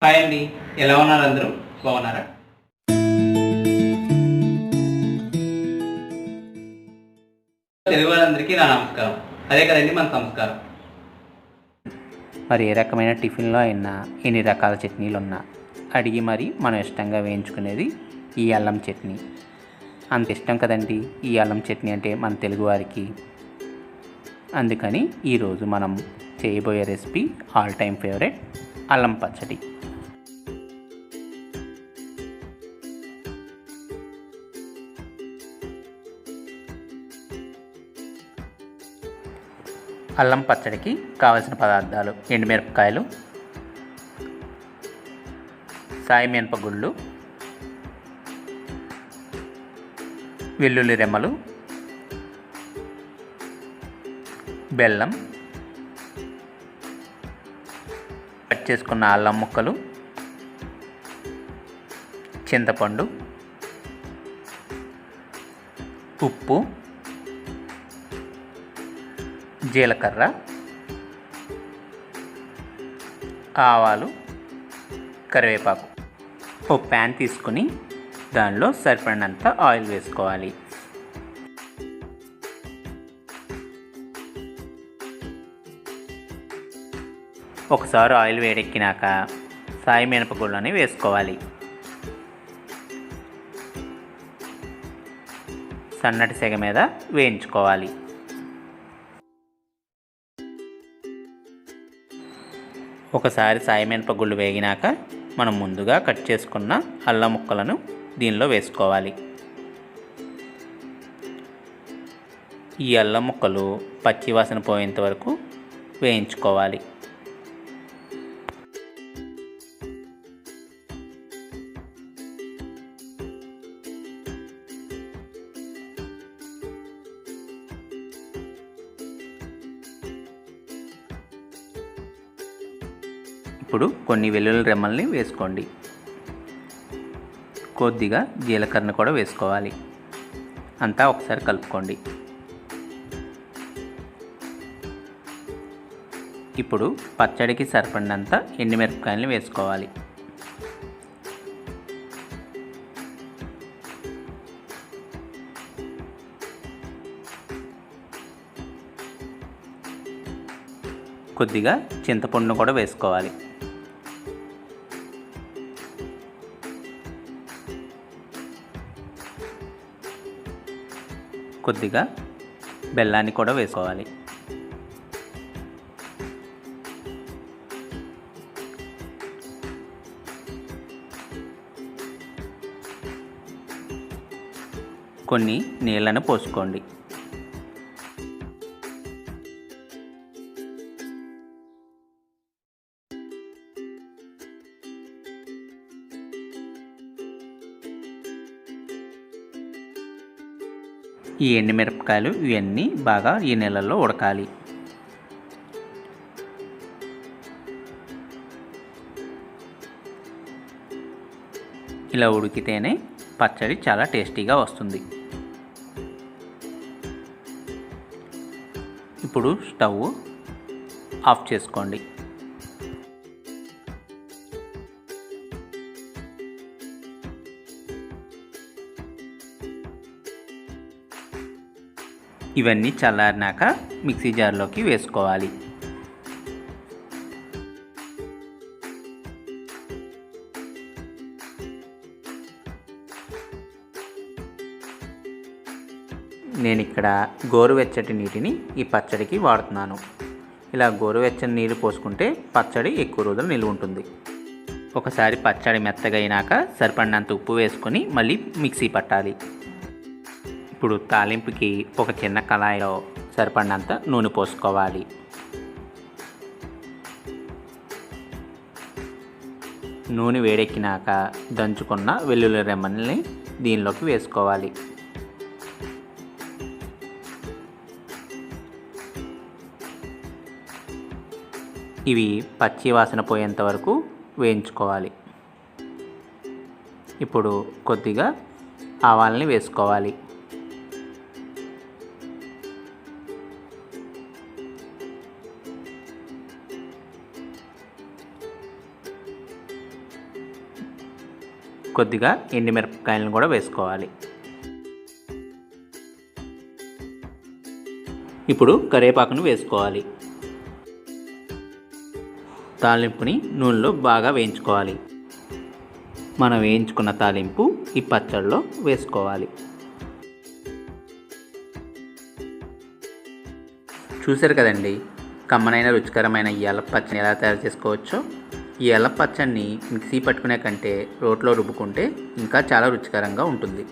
Hi అండి, ఎలా ఉన్నారు? అందరూ బాగున్నారా? తెలుగు వాళ్ళందరికీ నా నమస్కారం. అదే కదండి మన సంస్కారం. మరి ఏ రకమైన టిఫిన్లో అయినా ఎన్ని రకాల చట్నీలు ఉన్నా అడిగి మరి మనం ఇష్టంగా వేయించుకునేది ఈ అల్లం చట్నీ. అంత ఇష్టం కదండి ఈ అల్లం చట్నీ అంటే మన తెలుగువారికి. అందుకని ఈరోజు మనం చేయబోయే రెసిపీ ఆల్ టైమ్ ఫేవరెట్ అల్లం పచ్చడి. అల్లం పచ్చడికి కావలసిన పదార్థాలు: ఎండుమిరపకాయలు, సాయి మినపగుళ్ళు, వెల్లుల్లి రెమ్మలు, బెల్లం, కట్ చేసుకున్న అల్లం ముక్కలు, చింతపండు, ఉప్పు, జీలకర్ర, ఆవాలు, కరివేపాకు. ఓ ప్యాన్ తీసుకుని దానిలో సరిపడినంత ఆయిల్ వేసుకోవాలి. ఒకసారి ఆయిల్ వేడెక్కినాక సాయి మినపగుళ్ళని వేసుకోవాలి. సన్నటి సెగ మీద వేయించుకోవాలి. ఒకసారి సాయి మినపగుళ్ళు వేగినాక మనం ముందుగా కట్ చేసుకున్న అల్లం ముక్కలను దీనిలో వేసుకోవాలి. ఈ అల్లం ముక్కలు పచ్చి వాసన పోయేంత వరకు వేయించుకోవాలి. ఇప్పుడు కొన్ని వెల్లుల్లి రెమ్మల్ని వేసుకోండి. కొద్దిగా జీలకర్ర కూడా వేసుకోవాలి. అంతా ఒకసారి కలుపుకోండి. ఇప్పుడు పచ్చడికి సరిపడినంత ఎండుమిరపకాయలని వేసుకోవాలి. కొద్దిగా చింతపండును కూడా వేసుకోవాలి. కొద్దిగా బెల్లాన్ని కూడా వేసుకోవాలి. కొన్ని నీళ్ళను పోసుకోండి. ఈ ఎండుమిరపకాయలు ఇవన్నీ బాగా ఈ నీళ్ళల్లో ఉడకాలి. ఇలా ఉడికితేనే పచ్చడి చాలా టేస్టీగా వస్తుంది. ఇప్పుడు స్టవ్ ఆఫ్ చేసుకోండి. ఇవన్నీ చల్లారినాక మిక్సీ జార్లోకి వేసుకోవాలి. నేను ఇక్కడ గోరువెచ్చటి నీటిని ఈ పచ్చడికి వాడుతున్నాను. ఇలా గోరువెచ్చని నీళ్ళు పోసుకుంటే పచ్చడి ఎక్కువ రోజులు నిల్వ ఉంటుంది. ఒకసారి పచ్చడి మెత్తగా అయినాక సరిపడినంత ఉప్పు వేసుకొని మళ్ళీ మిక్సీ పట్టాలి. ఇప్పుడు తాలింపుకి ఒక చిన్న కళాయిలో సరిపడినంత నూనె పోసుకోవాలి. నూనె వేడెక్కినాక దంచుకున్న వెల్లుల్లి రెమ్మల్ని దీనిలోకి వేసుకోవాలి. ఇవి పచ్చి వాసన పోయేంత వరకు వేయించుకోవాలి. ఇప్పుడు కొద్దిగా ఆవాలని వేసుకోవాలి. కొద్దిగా ఎండుమిరపకాయలను కూడా వేసుకోవాలి. ఇప్పుడు కరివేపాకును వేసుకోవాలి. తాలింపుని నూనెలో బాగా వేయించుకోవాలి. మనం వేయించుకున్న తాలింపు ఈ పచ్చడిలో వేసుకోవాలి. చూశారు కదండి, కమ్మనైన రుచికరమైన ఈ అల్లం పచ్చడిని ఎలా తయారు చేసుకోవచ్చో. ఈ అల్లం పచ్చడిని మిక్సీ పట్టుకునే కంటే రోట్లో రుబ్బుకుంటే ఇంకా చాలా రుచికరంగా ఉంటుంది.